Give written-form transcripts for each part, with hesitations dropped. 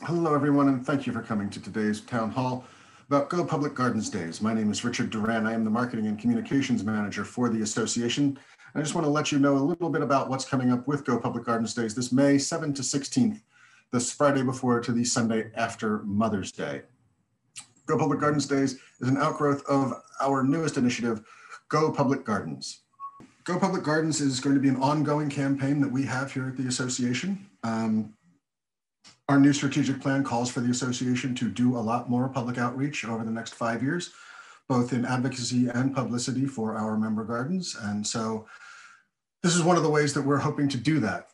Hello, everyone, and thank you for coming to today's town hall about Go Public Gardens Days. My name is Richard Doran. I am the Marketing and Communications Manager for the association. I just want to let you know a little bit about what's coming up with Go Public Gardens Days this May 7th to 16th, this Friday before to the Sunday after Mother's Day. Go Public Gardens Days is an outgrowth of our newest initiative, Go Public Gardens. Go Public Gardens is going to be an ongoing campaign that we have here at the association. Our new strategic plan calls for the association to do a lot more public outreach over the next 5 years, both in advocacy and publicity for our member gardens. And so this is one of the ways that we're hoping to do that.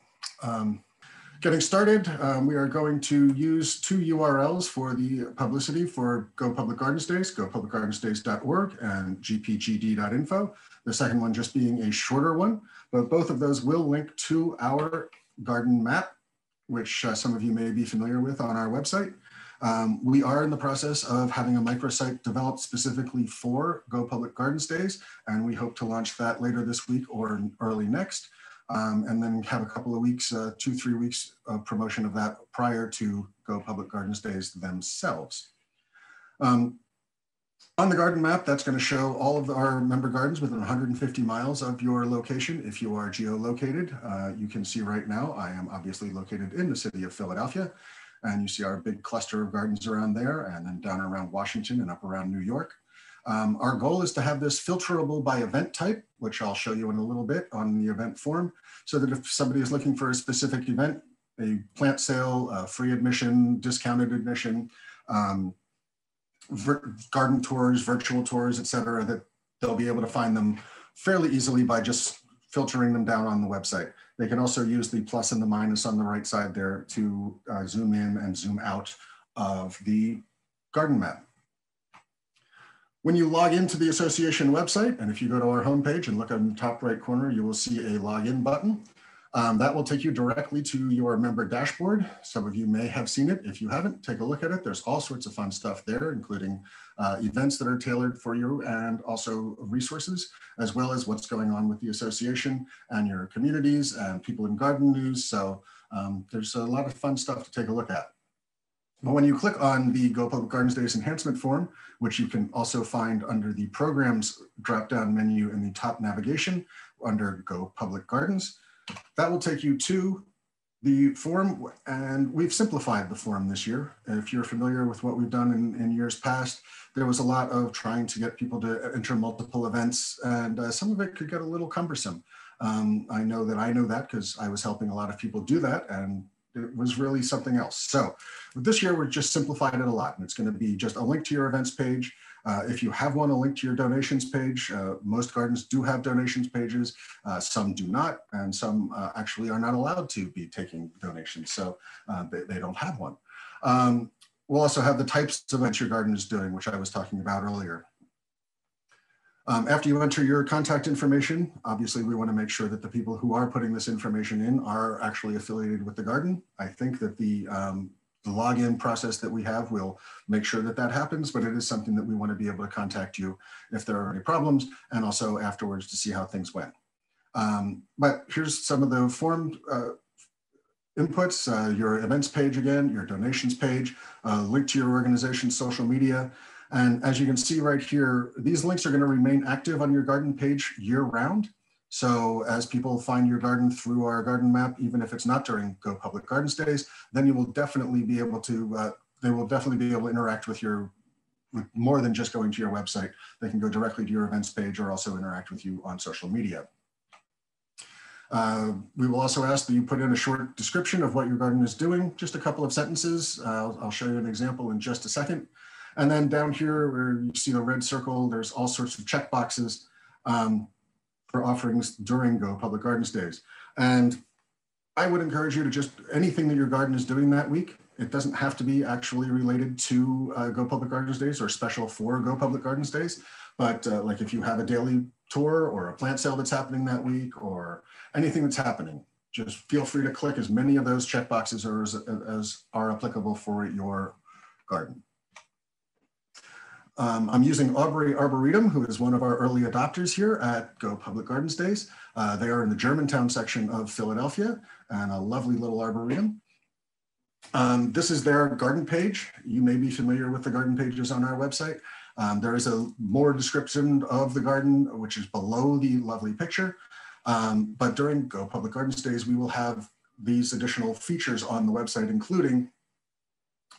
Getting started, we are going to use two URLs for the publicity for Go Public Gardens Days, gopublicgardensdays.org and gpgd.info. The second one just being a shorter one, but both of those will link to our garden map, which some of you may be familiar with on our website. We are in the process of having a microsite developed specifically for Go Public Gardens Days, and we hope to launch that later this week or early next, and then have a couple of weeks, 2-3 weeks of promotion of that prior to Go Public Gardens Days themselves. On the garden map, that's going to show all of our member gardens within 150 miles of your location. If you are geolocated, you can see right now, I am obviously located in the city of Philadelphia, and you see our big cluster of gardens around there, and then down around Washington and up around New York. Our goal is to have this filterable by event type, which I'll show you in a little bit on the event form, so that if somebody is looking for a specific event, a plant sale, free admission, discounted admission, garden tours, virtual tours, et cetera, that they'll be able to find them fairly easily by just filtering them down on the website. They can also use the plus and the minus on the right side there to zoom in and zoom out of the garden map. When you log into the association website, and if you go to our homepage and look on the top right corner, you will see a login button. That will take you directly to your member dashboard. Some of you may have seen it. If you haven't, take a look at it. There's all sorts of fun stuff there, including events that are tailored for you and also resources, as well as what's going on with the association and your communities and people in garden news. So there's a lot of fun stuff to take a look at. But when you click on the Go Public Gardens Days enhancement form, which you can also find under the programs drop-down menu in the top navigation under Go Public Gardens, that will take you to the form, and we've simplified the form this year. If you're familiar with what we've done in years past, there was a lot of trying to get people to enter multiple events, and some of it could get a little cumbersome. I know that because I was helping a lot of people do that, and it was really something else. So this year, we've just simplified it a lot, and it's going to be just a link to your events page. If you have one, a link to your donations page. Most gardens do have donations pages. Some do not, and some actually are not allowed to be taking donations, so they don't have one. We'll also have the types of events your garden is doing, which I was talking about earlier. After you enter your contact information, obviously we want to make sure that the people who are putting this information in are actually affiliated with the garden. I think that the login process that we have will make sure that that happens, but it is something that we want to be able to contact you if there are any problems, and also afterwards to see how things went. But here's some of the form inputs, your events page again, your donations page, link to your organization's social media. And as you can see right here, these links are going to remain active on your garden page year round. So as people find your garden through our garden map, even if it's not during Go Public Gardens Days, then you will definitely be able to, they will definitely be able to interact with more than just going to your website. They can go directly to your events page or also interact with you on social media. We will also ask that you put in a short description of what your garden is doing, just a couple of sentences. I'll show you an example in just a second. And then down here where you see the red circle, there's all sorts of check boxes for offerings during Go Public Gardens Days. And I would encourage you to just, anything that your garden is doing that week, it doesn't have to be actually related to Go Public Gardens Days or special for Go Public Gardens Days. But like if you have a daily tour or a plant sale that's happening that week or anything that's happening, just feel free to click as many of those check boxes as are applicable for your garden. I'm using Aubrey Arboretum, who is one of our early adopters here at Go Public Gardens Days. They are in the Germantown section of Philadelphia, and a lovely little arboretum. This is their garden page. You may be familiar with the garden pages on our website. There is a more description of the garden, which is below the lovely picture. But during Go Public Gardens Days, we will have these additional features on the website, including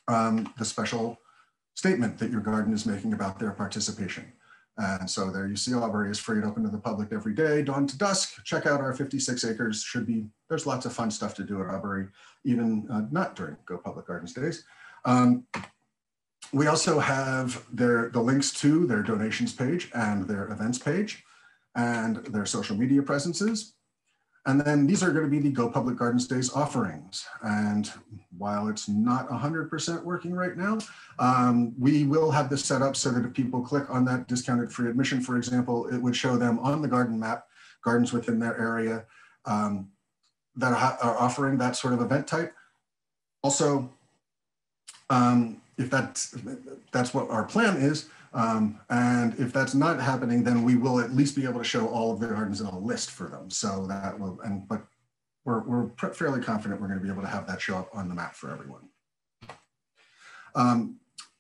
the special statement that your garden is making about their participation. And so there you see Aubrey is free and open to the public every day, dawn to dusk. Check out our 56 acres. There's lots of fun stuff to do at Aubrey, even not during Go Public Gardens Days. We also have the links to their donations page and their events page and their social media presences. And then these are going to be the Go Public Gardens Days offerings. And while it's not 100% working right now, we will have this set up so that if people click on that discounted free admission, for example, it would show them on the garden map, gardens within their area that are offering that sort of event type. Also, if that's what our plan is, and if that's not happening, then we will at least be able to show all of the gardens in a list for them. So that will, but we're fairly confident we're going to be able to have that show up on the map for everyone.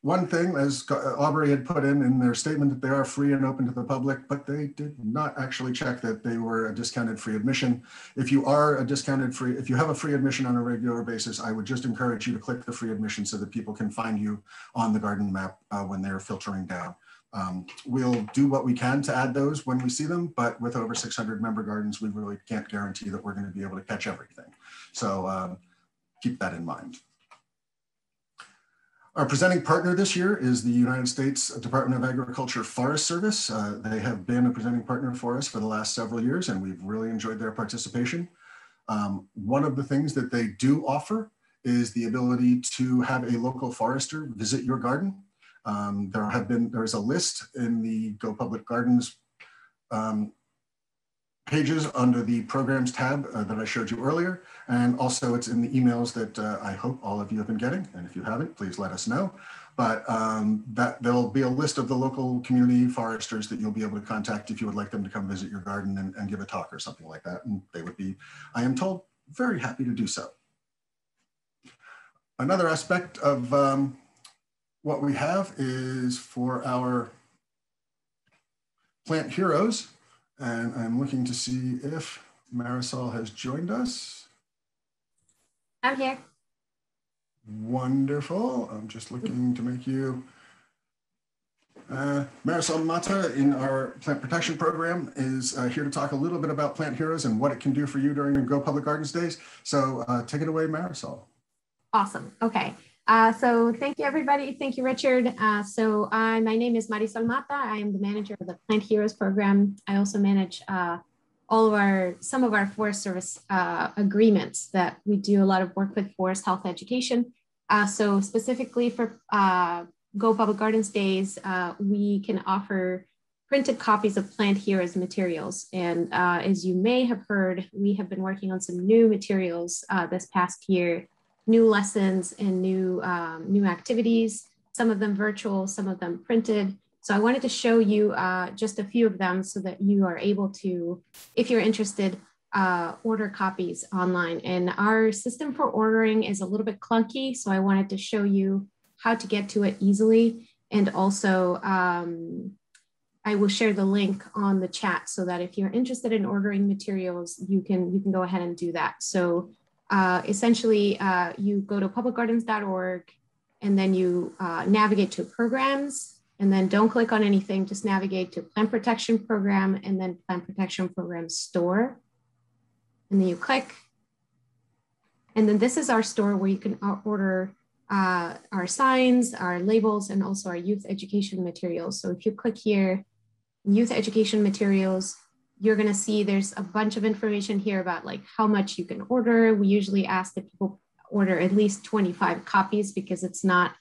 One thing, as Aubrey had put in their statement, that they are free and open to the public, but they did not actually check that they were a discounted free admission. If you are a discounted free, if you have a free admission on a regular basis, I would just encourage you to click the free admission so that people can find you on the garden map when they're filtering down. We'll do what we can to add those when we see them, but with over 600 member gardens, we really can't guarantee that we're going to be able to catch everything. So keep that in mind. Our presenting partner this year is the United States Department of Agriculture Forest Service. They have been a presenting partner for us for the last several years, and we've really enjoyed their participation. One of the things that they do offer is the ability to have a local forester visit your garden. There's a list in the Go Public Gardens pages under the programs tab that I showed you earlier. And also it's in the emails that I hope all of you have been getting. And if you haven't, please let us know. But there'll be a list of the local community foresters that you'll be able to contact if you would like them to come visit your garden and give a talk or something like that. And they would be, I am told, very happy to do so. Another aspect of what we have is for our plant heroes. And I'm looking to see if Marisol has joined us. I'm here. Wonderful. I'm just looking to make you. Marisol Mata in our plant protection program is here to talk a little bit about Plant Heroes and what it can do for you during the Go Public Gardens Days. So take it away, Marisol. Awesome. Okay. So thank you, everybody. Thank you, Richard. My name is Marisol Mata. I am the manager of the Plant Heroes program. I also manage some of our Forest Service agreements that we do a lot of work with forest health education. So specifically for Go Public Gardens Days, we can offer printed copies of Plant Heroes materials. And as you may have heard, we have been working on some new materials this past year. New lessons and new activities, some of them virtual, some of them printed. So I wanted to show you just a few of them so that you are able to, if you're interested, order copies online. And our system for ordering is a little bit clunky, so I wanted to show you how to get to it easily. And also, I will share the link on the chat so that if you're interested in ordering materials, you can go ahead and do that. So essentially, you go to publicgardens.org and then you navigate to programs, and then don't click on anything, just navigate to Plant Protection Program and then Plant Protection Program Store. And then you click. And then this is our store where you can order our signs, our labels, and also our youth education materials. So if you click here, youth education materials, you're going to see there's a bunch of information here about like how much you can order. We usually ask that people order at least 25 copies because it's not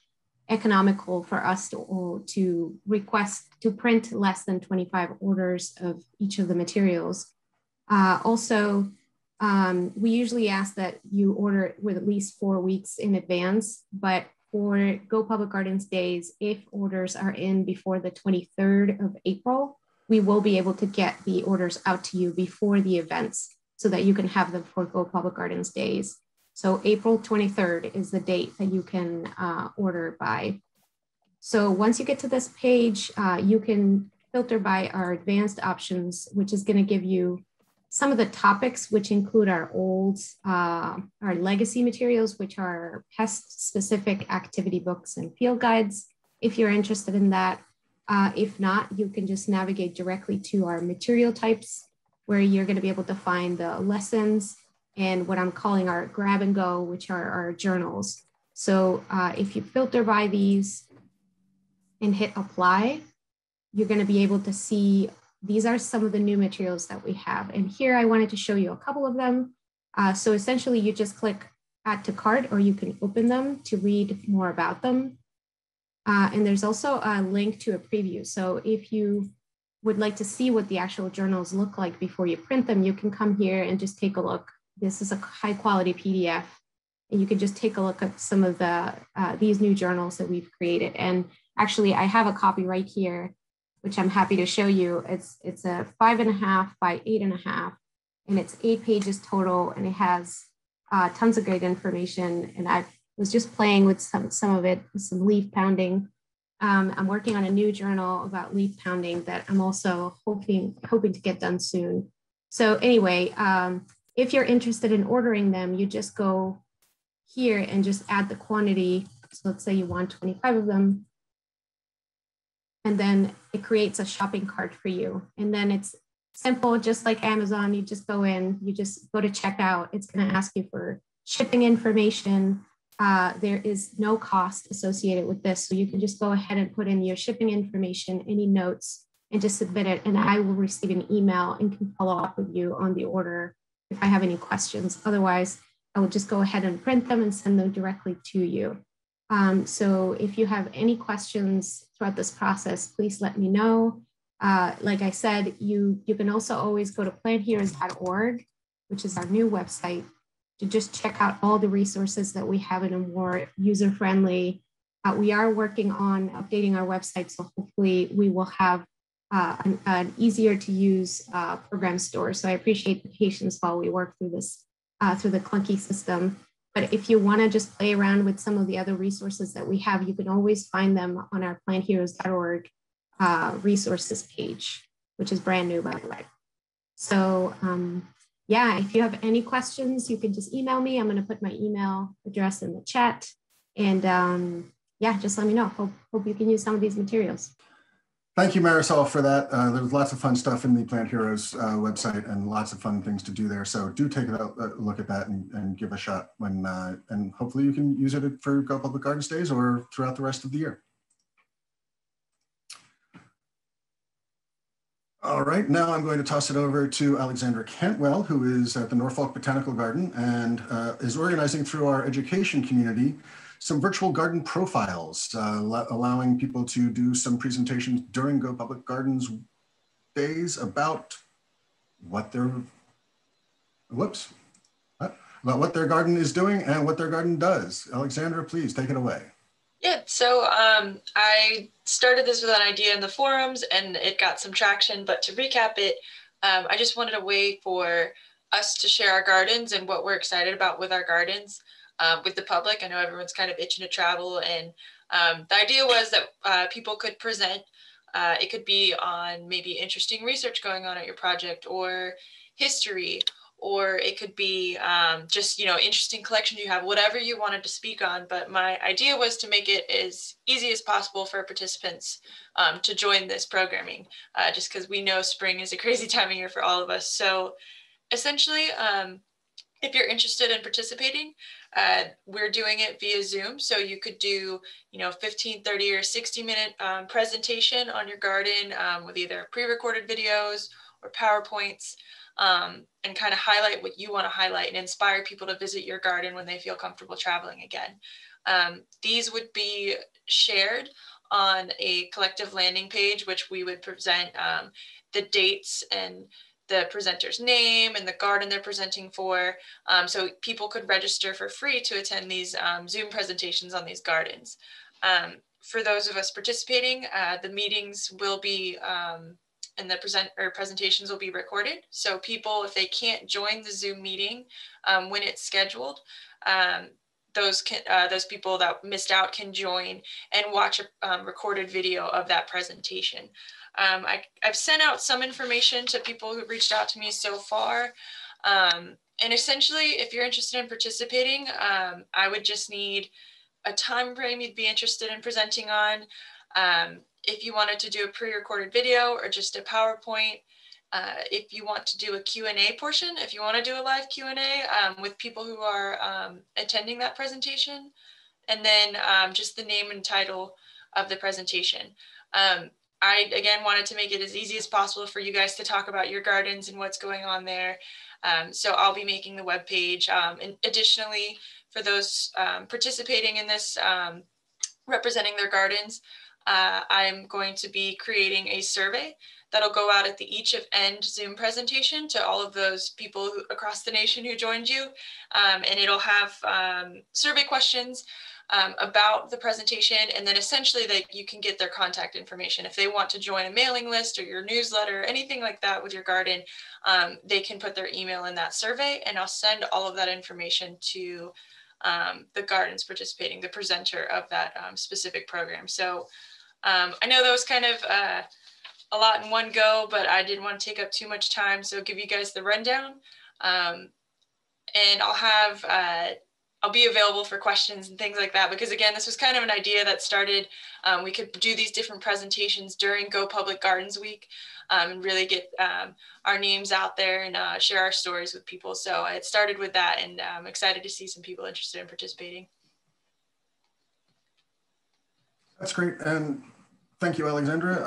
economical for us to request to print less than 25 orders of each of the materials. We usually ask that you order it with at least 4 weeks in advance, but for Go Public Gardens Days, if orders are in before the 23rd of April, we will be able to get the orders out to you before the events so that you can have them for Go Public Gardens Days. So April 23rd is the date that you can order by. So once you get to this page, you can filter by our advanced options, which is going to give you some of the topics, which include our our legacy materials, which are pest specific activity books and field guides, if you're interested in that. If not, you can just navigate directly to our material types, where you're going to be able to find the lessons and what I'm calling our grab and go, which are our journals. So if you filter by these and hit apply, you're going to be able to see these are some of the new materials that we have. And here I wanted to show you a couple of them. So essentially you just click add to cart, or you can open them to read more about them. And there's also a link to a preview. So if you would like to see what the actual journals look like before you print them, you can come here and just take a look. This is a high quality PDF, and you can just take a look at some of the these new journals that we've created. And actually I have a copy right here, which I'm happy to show you. It's a 5.5 by 8.5, and it's 8 pages total, and it has tons of great information. And I was just playing with some of it, with some leaf pounding. I'm working on a new journal about leaf pounding that I'm also hoping to get done soon. So anyway, if you're interested in ordering them, you just go here and just add the quantity. So let's say you want 25 of them. And then it creates a shopping cart for you. And then it's simple, just like Amazon. You just go in, you just go to checkout. It's going to ask you for shipping information. There is no cost associated with this. So you can just go ahead and put in your shipping information, any notes, and just submit it. And I will receive an email and can follow up with you on the order if I have any questions. Otherwise, I will just go ahead and print them and send them directly to you. So if you have any questions throughout this process, please let me know. Like I said, you can also always go to plantheroes.org, which is our new website, to just check out all the resources that we have in a more user-friendly. We are working on updating our website, so hopefully we will have an easier to use program store. So I appreciate the patience while we work through this, through the clunky system. But if you want to just play around with some of the other resources that we have, you can always find them on our plantheroes.org resources page, which is brand new, by the way. So yeah, if you have any questions, you can just email me. I'm going to put my email address in the chat. And yeah, just let me know. Hope you can use some of these materials. Thank you, Marisol, for that. There's lots of fun stuff in the Plant Heroes website and lots of fun things to do there. So do take a look at that and give a shot when, and hopefully you can use it for Go Public Gardens Days or throughout the rest of the year. All right, now I'm going to toss it over to Alexandra Cantwell, who is at the Norfolk Botanical Garden and is organizing through our education community some virtual garden profiles, allowing people to do some presentations during Go Public Gardens Days about what their, about what their garden is doing and what their garden does. Alexandra, please take it away. Yeah, so I started this with an idea in the forums and it got some traction, but to recap it, I just wanted a way for us to share our gardens and what we're excited about with our gardens with the public. I know everyone's kind of itching to travel, and the idea was that people could present. It could be on maybe interesting research going on at your project or history, or it could be just, you know, interesting collections you have, whatever you wanted to speak on. But my idea was to make it as easy as possible for participants to join this programming, just because we know spring is a crazy time of year for all of us. So essentially, if you're interested in participating, we're doing it via Zoom. So you could do, you know, 15, 30 or 60-minute presentation on your garden with either pre-recorded videos or PowerPoints, and kind of highlight what you want to highlight and inspire people to visit your garden when they feel comfortable traveling again. These would be shared on a collective landing page, which we would present the dates and the presenter's name and the garden they're presenting for. So people could register for free to attend these Zoom presentations on these gardens. For those of us participating, the meetings will be and the presentations will be recorded. So people, if they can't join the Zoom meeting when it's scheduled, those people that missed out can join and watch a recorded video of that presentation. I've sent out some information to people who reached out to me so far. And essentially, if you're interested in participating, I would just need a time frame you'd be interested in presenting on. If you wanted to do a pre-recorded video or just a PowerPoint, if you want to do a Q&A portion, if you want to do a live Q&A with people who are attending that presentation, and then just the name and title of the presentation. I, again, wanted to make it as easy as possible for you guys to talk about your gardens and what's going on there. So I'll be making the webpage. And additionally, for those participating in this, representing their gardens, I'm going to be creating a survey that'll go out at the each of end Zoom presentation to all of those people across the nation who joined you. And it'll have survey questions about the presentation, and then essentially that you can get their contact information. If they want to join a mailing list or your newsletter, anything like that with your garden, they can put their email in that survey, and I'll send all of that information to the gardens participating, the presenter of that specific program. So I know that was kind of a lot in one go, but I didn't want to take up too much time. So I'll give you guys the rundown, and I'll be available for questions and things like that, because again, this was kind of an idea that started, we could do these different presentations during Go Public Gardens Week and really get our names out there and share our stories with people. So it started with that, and I'm excited to see some people interested in participating. That's great. And thank you, Alexandra.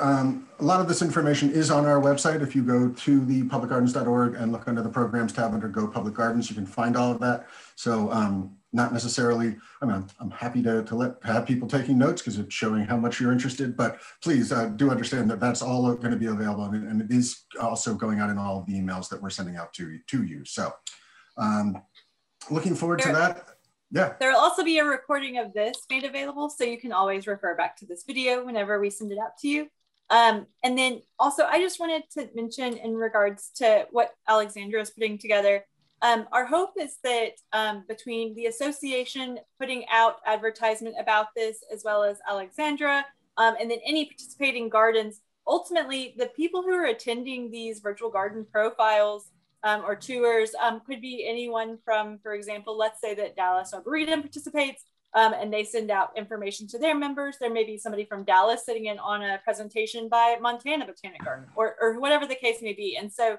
A lot of this information is on our website. If you go to the publicgardens.org and look under the programs tab under Go Public Gardens, you can find all of that. So not necessarily, I mean, I'm happy to have people taking notes because it's showing how much you're interested, but please do understand that that's all going to be available, and it is also going out in all of the emails that we're sending out to you. So looking forward to that. Yeah. There will also be a recording of this made available, so you can always refer back to this video whenever we send it out to you. And then also, I just wanted to mention in regards to what Alexandra is putting together, our hope is that between the association putting out advertisement about this, as well as Alexandra, and then any participating gardens, ultimately the people who are attending these virtual garden profiles or tours could be anyone from, for example, let's say that Dallas Arboretum participates and they send out information to their members. There may be somebody from Dallas sitting in on a presentation by Montana Botanic Garden or whatever the case may be. And so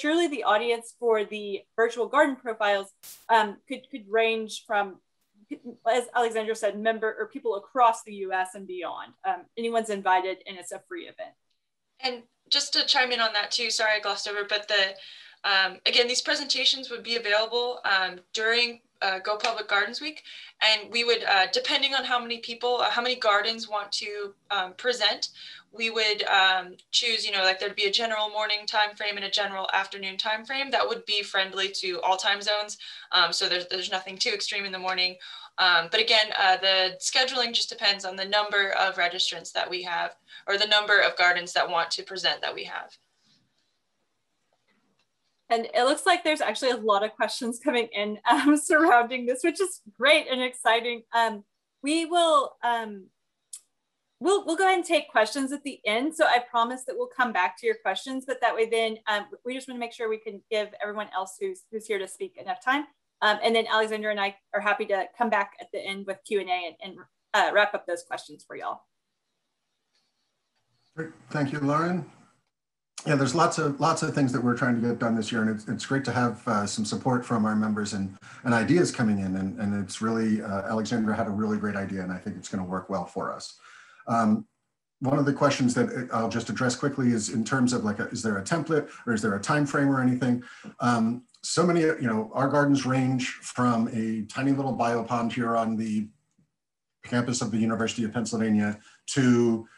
truly the audience for the virtual garden profiles could range from, as Alexandra said, member or people across the US and beyond. Anyone's invited, and it's a free event. And just to chime in on that too, sorry I glossed over, but again, these presentations would be available during Go Public Gardens Week, and we would, depending on how many people, how many gardens want to present, we would choose, like there'd be a general morning time frame and a general afternoon time frame that would be friendly to all time zones. So there's nothing too extreme in the morning. But again, the scheduling just depends on the number of registrants that we have, or the number of gardens that want to present that we have. And it looks like there's actually a lot of questions coming in surrounding this, which is great and exciting. We will we'll go ahead and take questions at the end. So I promise that we'll come back to your questions, but that way then we just want to make sure we can give everyone else who's here to speak enough time. And then Alexandra and I are happy to come back at the end with Q&A and wrap up those questions for y'all. Great. Thank you, Lauren. Yeah, there's lots of things that we're trying to get done this year, and it's great to have some support from our members and ideas coming in, and it's really, Alexandra had a really great idea, and I think it's going to work well for us. One of the questions that I'll just address quickly is in terms of is there a template or is there a time frame or anything? So many, our gardens range from a tiny little biopond here on the campus of the University of Pennsylvania to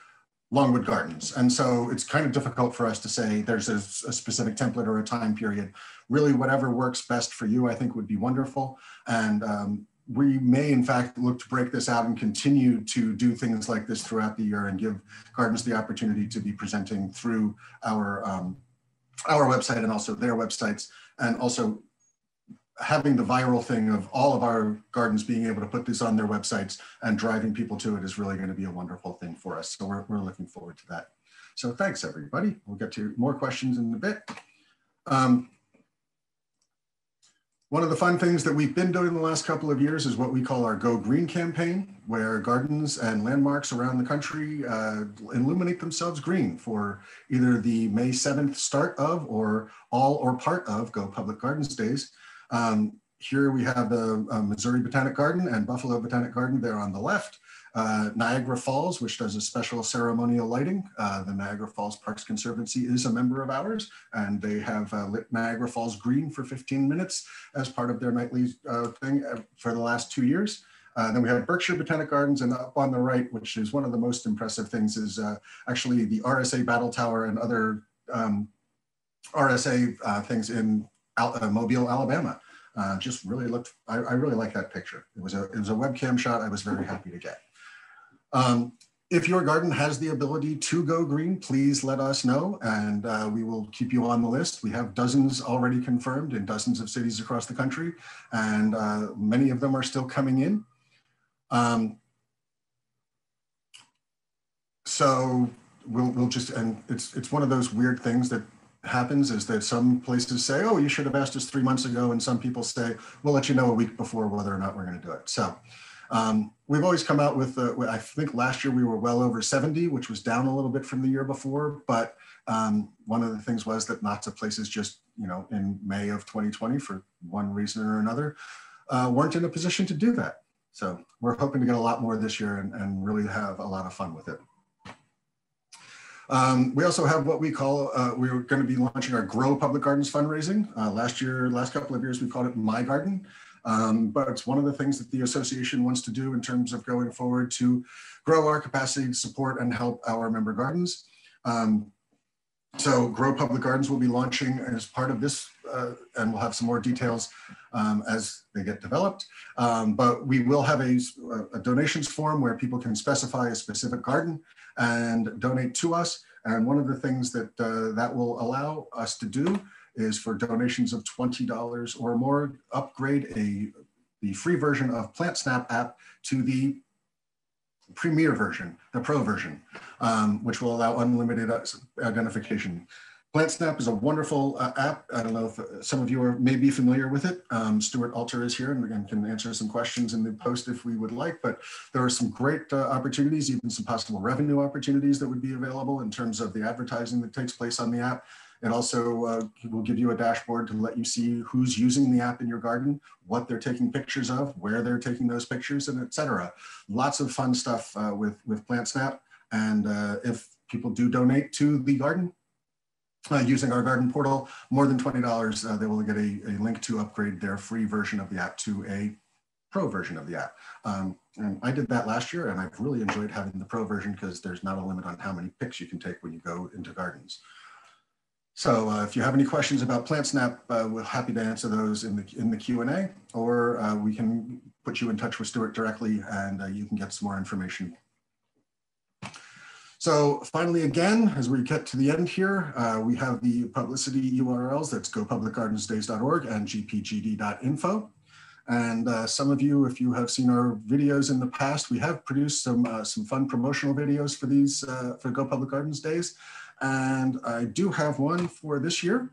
Longwood Gardens. And so it's kind of difficult for us to say there's a specific template or a time period. Really, whatever works best for you, I think would be wonderful. And we may in fact look to break this out and continue to do things like this throughout the year and give gardens the opportunity to be presenting through our website and also their websites, and also having the viral thing of all of our gardens being able to put this on their websites and driving people to it is really going to be a wonderful thing for us. So we're looking forward to that. So thanks, everybody. We'll get to more questions in a bit. One of the fun things that we've been doing the last couple of years is what we call our Go Green campaign, where gardens and landmarks around the country illuminate themselves green for either the May 7th start of or all or part of Go Public Gardens Days. Here we have the Missouri Botanic Garden and Buffalo Botanic Garden there on the left. Niagara Falls, which does a special ceremonial lighting. The Niagara Falls Parks Conservancy is a member of ours, and they have lit Niagara Falls green for 15 minutes as part of their nightly thing for the last 2 years. Then we have Berkshire Botanic Gardens, and up on the right, which is one of the most impressive things, is actually the RSA Battle Tower and other RSA things in Mobile, Alabama. Just really looked, I really like that picture. It was a webcam shot I was very happy to get. If your garden has the ability to go green, please let us know, and we will keep you on the list. We have dozens already confirmed in dozens of cities across the country, and many of them are still coming in. So we'll just, and it's one of those weird things that happens, is that some places say, oh, you should have asked us 3 months ago, and some people say, we'll let you know a week before whether or not we're going to do it. So we've always come out with, I think last year we were well over 70, which was down a little bit from the year before. But one of the things was that lots of places just, in May of 2020, for one reason or another, weren't in a position to do that. So we're hoping to get a lot more this year and really have a lot of fun with it. We also have what we call, we're going to be launching our Grow Public Gardens fundraising. Last couple of years, we called it My Garden. But it's one of the things that the association wants to do in terms of going forward to grow our capacity to support and help our member gardens. So Grow Public Gardens will be launching as part of this, and we'll have some more details as they get developed. But we will have a donations form where people can specify a specific garden and donate to us. And one of the things that that will allow us to do is, for donations of $20 or more, upgrade the free version of PlantSnap app to the premier version, the pro version, which will allow unlimited identification. PlantSnap is a wonderful app. I don't know if some of you may be familiar with it. Stuart Alter is here and can answer some questions in the post if we would like, but there are some great opportunities, even some possible revenue opportunities that would be available in terms of the advertising that takes place on the app. It also will give you a dashboard to let you see who's using the app in your garden, what they're taking pictures of, where they're taking those pictures, and et cetera. Lots of fun stuff with PlantSnap. And if people do donate to the garden, using our garden portal, more than $20, they will get a link to upgrade their free version of the app to a pro version of the app. And I did that last year, and I've really enjoyed having the pro version because there's not a limit on how many pics you can take when you go into gardens. So if you have any questions about PlantSnap, we're happy to answer those in the Q&A, or we can put you in touch with Stuart directly, and you can get some more information. So finally, again, as we get to the end here, we have the publicity URLs. That's gopublicgardensdays.org and gpgd.info. And some of you, if you have seen our videos in the past, we have produced some fun promotional videos for these for Go Public Gardens Days. And I do have one for this year.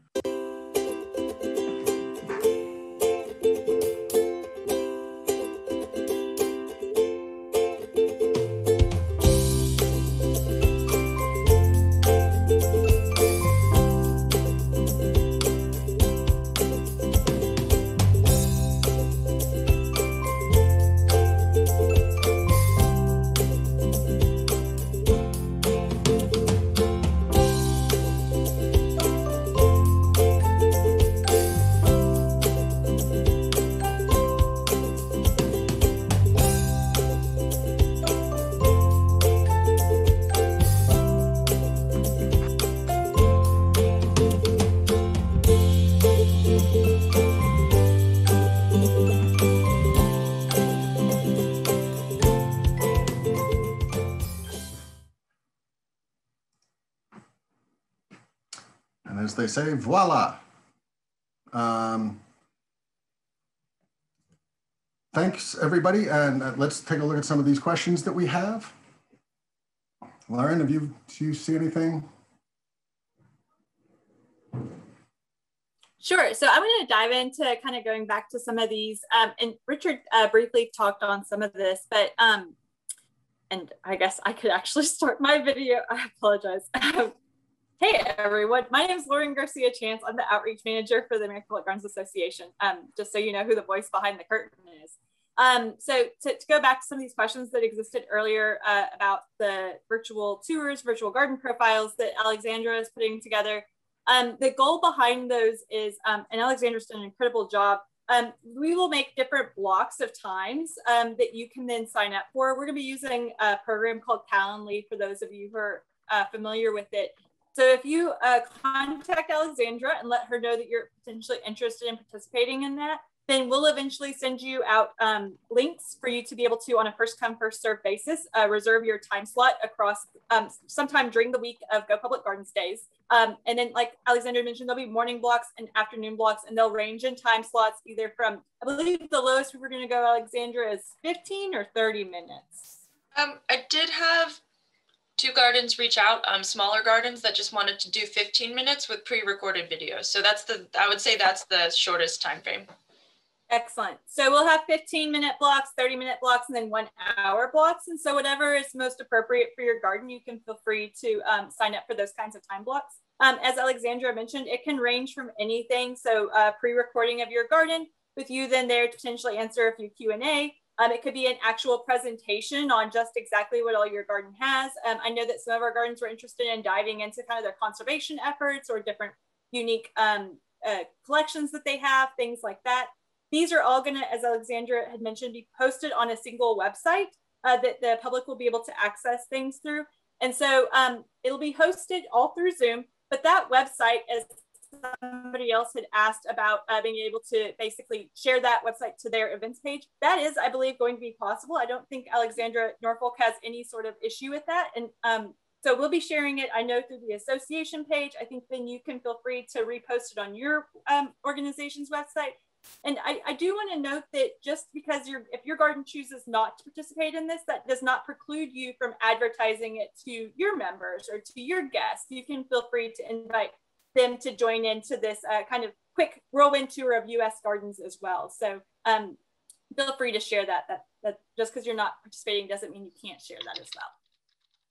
as they say, voila. Thanks, everybody. And let's take a look at some of these questions that we have. Lauren, do you see anything? Sure. So I'm going to dive into kind of going back to some of these. And Richard briefly talked on some of this, but and I guess I could actually start my video. I apologize. Hey, everyone. My name is Lauren Garcia-Chance. I'm the outreach manager for the American Public Gardens Association, just so you know who the voice behind the curtain is. So to go back to some of these questions that existed earlier about the virtual tours, virtual garden profiles that Alexandra is putting together, the goal behind those is, and Alexandra's done an incredible job, we will make different blocks of times that you can then sign up for. We're going to be using a program called Calendly for those of you who are familiar with it. So if you contact Alexandra and let her know that you're potentially interested in participating in that, then we'll eventually send you out links for you to be able to, on a first come, first serve basis, reserve your time slot across sometime during the week of Go Public Gardens days. And then, like Alexandra mentioned, there'll be morning blocks and afternoon blocks, and they'll range in time slots either from, I believe the lowest we were going to go, Alexandra, is 15 or 30 minutes. I did have 2 gardens reach out, smaller gardens that just wanted to do 15 minutes with pre-recorded videos. So I would say that's the shortest time frame. Excellent. So we'll have 15-minute blocks, 30-minute blocks, and then 1-hour blocks. And so whatever is most appropriate for your garden, you can feel free to sign up for those kinds of time blocks. As Alexandra mentioned, it can range from anything. So pre-recording of your garden with you then there to potentially answer a few Q&A. It could be an actual presentation on just exactly what all your garden has. I know that some of our gardens were interested in diving into kind of their conservation efforts or different unique collections that they have, things like that. These are all going to, as Alexandra had mentioned, be posted on a single website that the public will be able to access things through. And so it'll be hosted all through Zoom, but that website, as somebody else had asked about being able to basically share that website to their events page, that is, I believe, going to be possible. I don't think Alexandra Norfolk has any sort of issue with that. And so we'll be sharing it, I know, through the association page. I think then you can feel free to repost it on your organization's website. And I do want to note that just because if your garden chooses not to participate in this, that does not preclude you from advertising it to your members or to your guests. You can feel free to invite them to join into this kind of quick whirlwind tour of US gardens as well. So feel free to share that just because you're not participating doesn't mean you can't share that as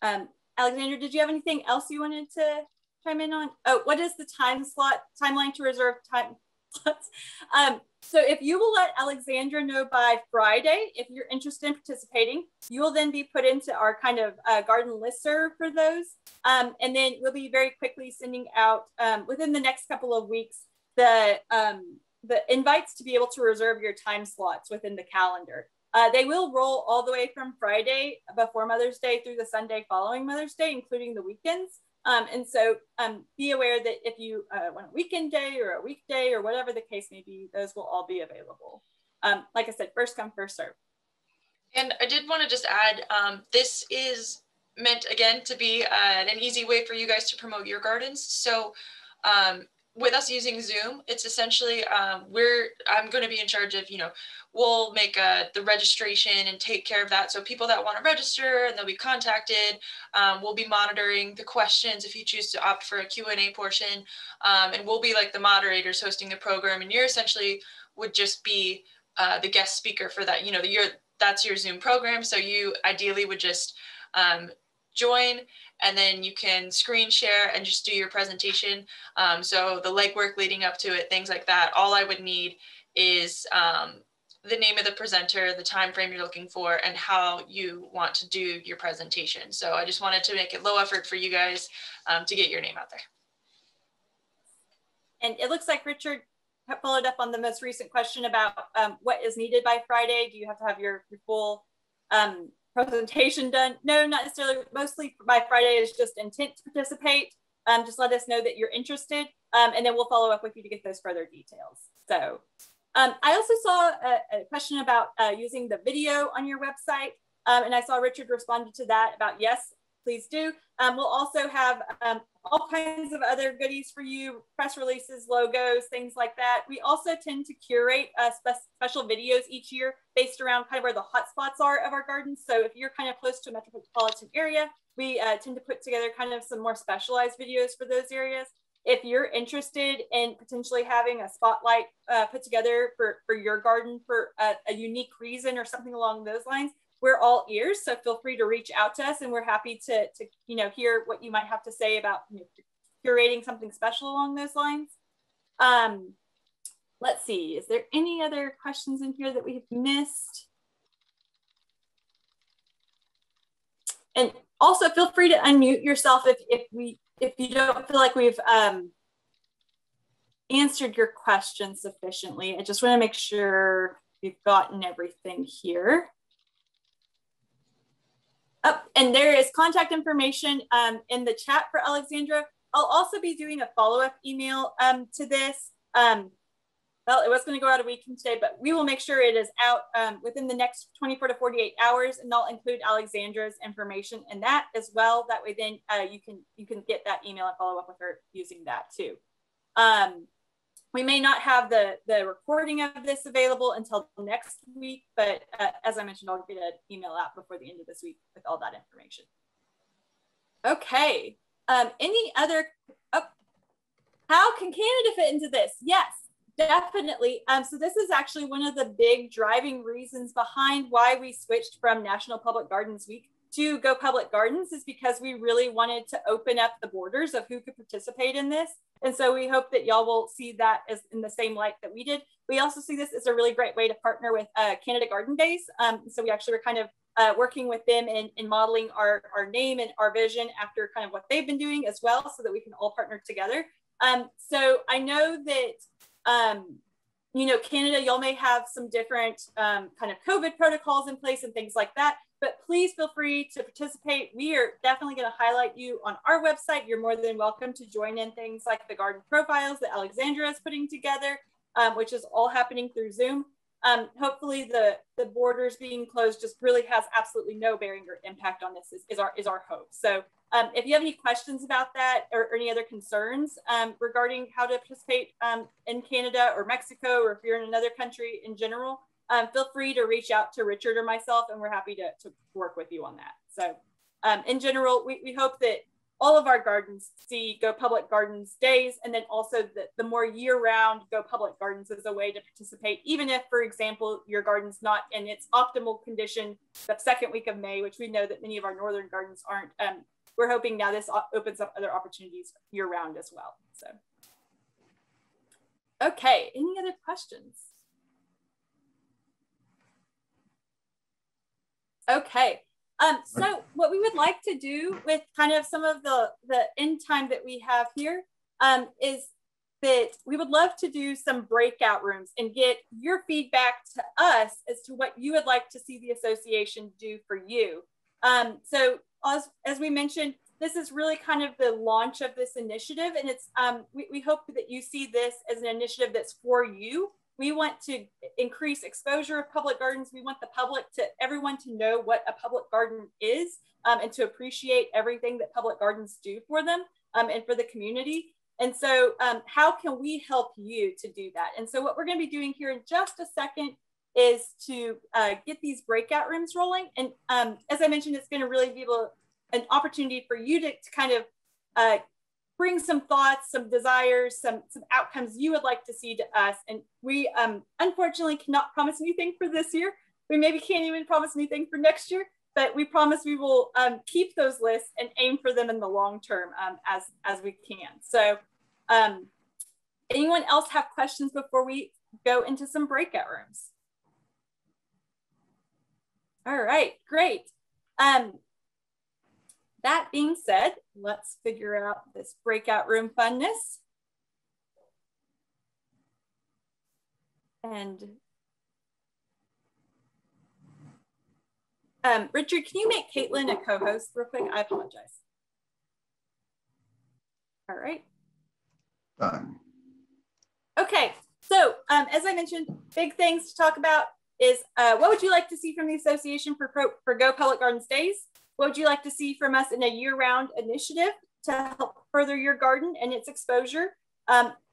well. Alexandra, did you have anything else you wanted to chime in on? Oh, what is the timeline to reserve time slots? So if you will let Alexandra know by Friday, if you're interested in participating, you will then be put into our kind of garden listserv for those. And then we'll be very quickly sending out within the next couple of weeks, the invites to be able to reserve your time slots within the calendar. They will roll all the way from Friday before Mother's Day through the Sunday following Mother's Day, including the weekends. And so be aware that if you want a weekend day or a weekday or whatever the case may be, those will all be available. Like I said, first come, first serve. And I did want to just add, this is meant, again, to be an easy way for you guys to promote your gardens. So with us using Zoom, it's essentially, I'm going to be in charge of, we'll make the registration and take care of that. So people that want to register and they'll be contacted, we'll be monitoring the questions if you choose to opt for a Q&A portion. And we'll be like the moderators hosting the program. And you're essentially would just be the guest speaker for that. That's your Zoom program. So you ideally would just join, and then you can screen share and just do your presentation. So the legwork leading up to it, things like that, all I would need is the name of the presenter, the time frame you're looking for, and how you want to do your presentation. So I just wanted to make it low effort for you guys to get your name out there. And it looks like Richard followed up on the most recent question about what is needed by Friday. Do you have to have your full presentation done? No, not necessarily. Mostly by Friday is just intent to participate. Just let us know that you're interested, and then we'll follow up with you to get those further details. So I also saw a question about using the video on your website, and I saw Richard responded to that about yes, please do. We'll also have all kinds of other goodies for you, press releases, logos, things like that. We also tend to curate special videos each year based around kind of where the hot spots are of our gardens. So if you're kind of close to a metropolitan area, we tend to put together kind of some more specialized videos for those areas. If you're interested in potentially having a spotlight put together for your garden for a unique reason or something along those lines, we're all ears. So feel free to reach out to us, and we're happy to hear what you might have to say about curating something special along those lines. Let's see, is there any other questions in here that we have missed? And also feel free to unmute yourself if you don't feel like we've answered your question sufficiently. I just want to make sure we've gotten everything here. Oh, and there is contact information in the chat for Alexandra. I'll also be doing a follow-up email to this. Well, it was going to go out a week from today, but we will make sure it is out within the next 24 to 48 hours, and I'll include Alexandra's information in that as well. That way, then you can get that email and follow up with her using that too. We may not have the recording of this available until next week, but as I mentioned, I'll get an email out before the end of this week with all that information. Okay. Any other? Oh, how can Canada fit into this? Yes. Definitely. So this is actually one of the big driving reasons behind why we switched from National Public Gardens Week to Go Public Gardens, is because we really wanted to open up the borders of who could participate in this. And so we hope that y'all will see that as in the same light that we did. We also see this as a really great way to partner with Canada Garden Days. So we actually were kind of working with them in modeling our name and our vision after kind of what they've been doing as well, so that we can all partner together. So I know that Canada, y'all may have some different kind of COVID protocols in place and things like that, but please feel free to participate. We are definitely going to highlight you on our website. You're more than welcome to join in things like the garden profiles that Alexandra is putting together, which is all happening through Zoom. Hopefully the borders being closed just really has absolutely no bearing or impact on this is our hope. So if you have any questions about that or any other concerns regarding how to participate in Canada or Mexico, or if you're in another country in general, feel free to reach out to Richard or myself, and we're happy to work with you on that. So in general, we hope that all of our gardens see Go Public Gardens Days, and then also the more year-round Go Public Gardens as a way to participate, even if, for example, your garden's not in its optimal condition the second week of May, which we know that many of our northern gardens aren't. We're hoping now this opens up other opportunities year-round as well. So, okay, any other questions? Okay. So what we would like to do with kind of some of the end time that we have here is that we would love to do some breakout rooms and get your feedback to us as to what you would like to see the association do for you. So as we mentioned, this is really kind of the launch of this initiative, and it's we hope that you see this as an initiative that's for you. We want to increase exposure of public gardens. We want the public everyone to know what a public garden is and to appreciate everything that public gardens do for them and for the community. And so how can we help you to do that? And so what we're going to be doing here in just a second is to get these breakout rooms rolling. And as I mentioned, it's going to really be an opportunity for you to kind of bring some thoughts, some desires, some outcomes you would like to see to us. And we unfortunately cannot promise anything for this year. We maybe can't even promise anything for next year, but we promise we will keep those lists and aim for them in the long term as we can. So anyone else have questions before we go into some breakout rooms? All right, great. That being said, let's figure out this breakout room funness. And Richard, can you make Caitlin a co-host real quick? I apologize. All right. Okay, so as I mentioned, big things to talk about is what would you like to see from the association for Go Public Gardens Days? What would you like to see from us in a year-round initiative to help further your garden and its exposure,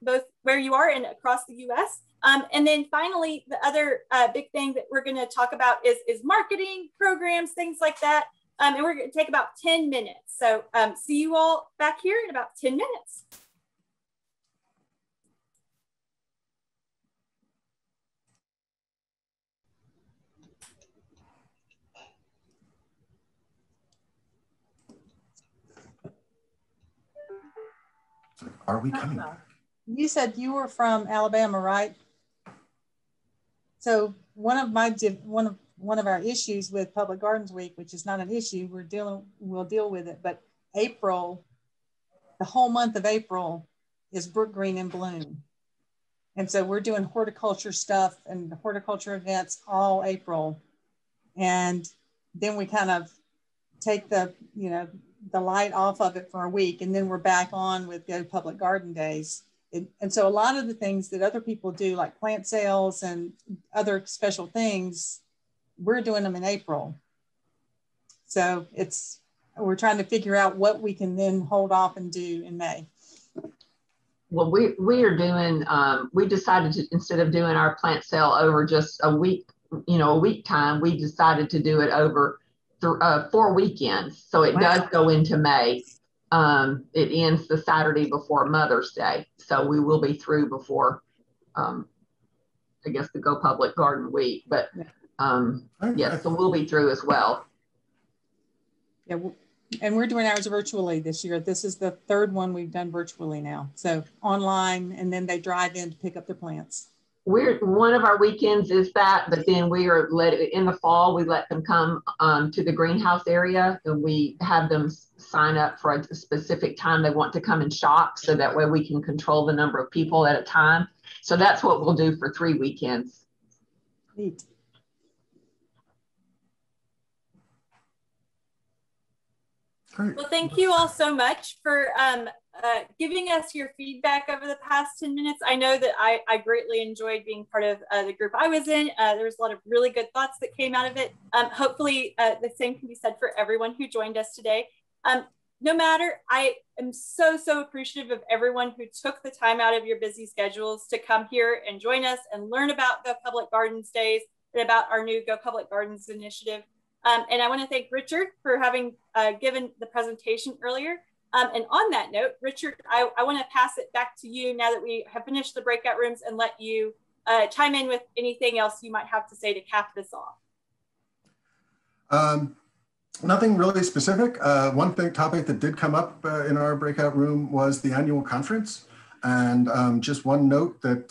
both where you are and across the US? And then finally, the other big thing that we're going to talk about is marketing programs, things like that. And we're going to take about 10 minutes. So see you all back here in about 10 minutes. Are we coming back? You said you were from Alabama, right? So one of our issues with Public Gardens Week, which is not an issue, we'll deal with it. But April, the whole month of April is Brook Green in bloom, and so we're doing horticulture stuff and horticulture events all April, and then we kind of take the light off of it for a week, and then we're back on with Go Public Garden Days. And so a lot of the things that other people do, like plant sales and other special things, we're doing them in April. So we're trying to figure out what we can then hold off and do in May. Well, we are doing, we decided to, instead of doing our plant sale over just a week, a week time, we decided to do it over 4 weekends. So it does go into May. It ends the Saturday before Mother's Day. So we will be through before, I guess, the Go Public Garden Week. But yes, so we'll be through as well. Yeah, and we're doing ours virtually this year. This is the third one we've done virtually now. So online, and then they drive in to pick up their plants. One of our weekends is that, but then we are in the fall, we let them come to the greenhouse area, and we have them sign up for a specific time they want to come and shop, so that way we can control the number of people at a time. So that's what we'll do for 3 weekends. Neat. Great. Well, thank you all so much for giving us your feedback over the past 10 minutes. I know that I greatly enjoyed being part of the group I was in. There was a lot of really good thoughts that came out of it. Hopefully the same can be said for everyone who joined us today. No matter, I am so appreciative of everyone who took the time out of your busy schedules to come here and join us and learn about Go Public Gardens Days and about our new Go Public Gardens initiative. And I want to thank Richard for having given the presentation earlier. And on that note, Richard, I want to pass it back to you now that we have finished the breakout rooms, and let you chime in with anything else you might have to say to cap this off. Nothing really specific. One topic that did come up in our breakout room was the annual conference. And just one note that,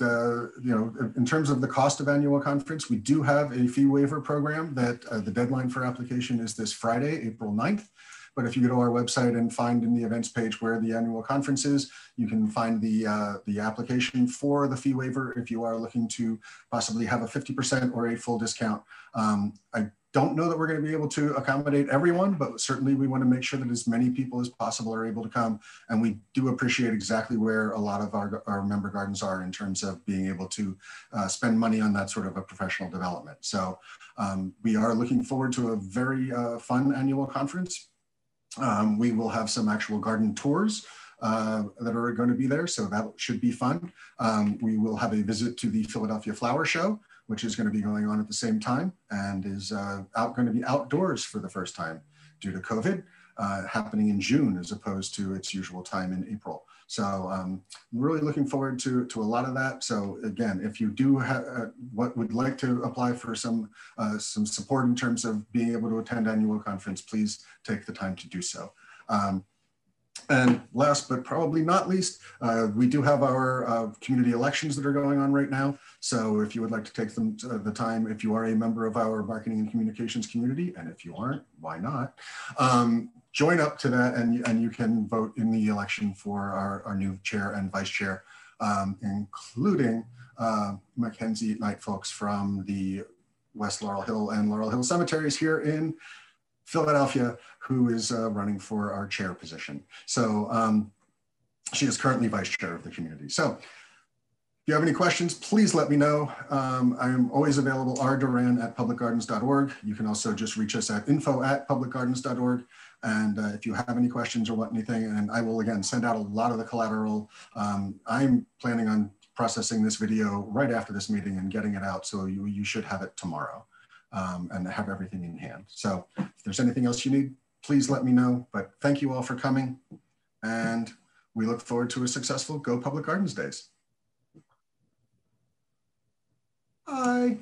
in terms of the cost of annual conference, we do have a fee waiver program that the deadline for application is this Friday, April 9th. But if you go to our website and find in the events page where the annual conference is, you can find the application for the fee waiver if you are looking to possibly have a 50% or a full discount. I don't know that we're going to be able to accommodate everyone, but certainly we want to make sure that as many people as possible are able to come. And we do appreciate exactly where a lot of our member gardens are in terms of being able to spend money on that sort of a professional development. So we are looking forward to a very fun annual conference. We will have some actual garden tours that are going to be there, so that should be fun. We will have a visit to the Philadelphia Flower Show, which is going to be going on at the same time, and is going to be outdoors for the first time due to COVID, happening in June as opposed to its usual time in April. So I'm really looking forward to a lot of that. So again, if you do would like to apply for some support in terms of being able to attend annual conference, please take the time to do so. And last but probably not least, we do have our community elections that are going on right now. So if you would like to take the time, if you are a member of our marketing and communications community, and if you aren't, why not, join up to that, and you can vote in the election for our new chair and vice chair, including Mackenzie Knight folks from the West Laurel Hill and Laurel Hill cemeteries here in Philadelphia, who is running for our chair position. So she is currently vice chair of the community. So you have any questions, please let me know. I'm always available, rdoran@publicgardens.org. You can also just reach us at info@publicgardens.org. And if you have any questions or want anything, and I will again send out a lot of the collateral. I'm planning on processing this video right after this meeting and getting it out. So you should have it tomorrow and have everything in hand. So if there's anything else you need, please let me know. But thank you all for coming. And we look forward to a successful Go Public Gardens Days. Bye.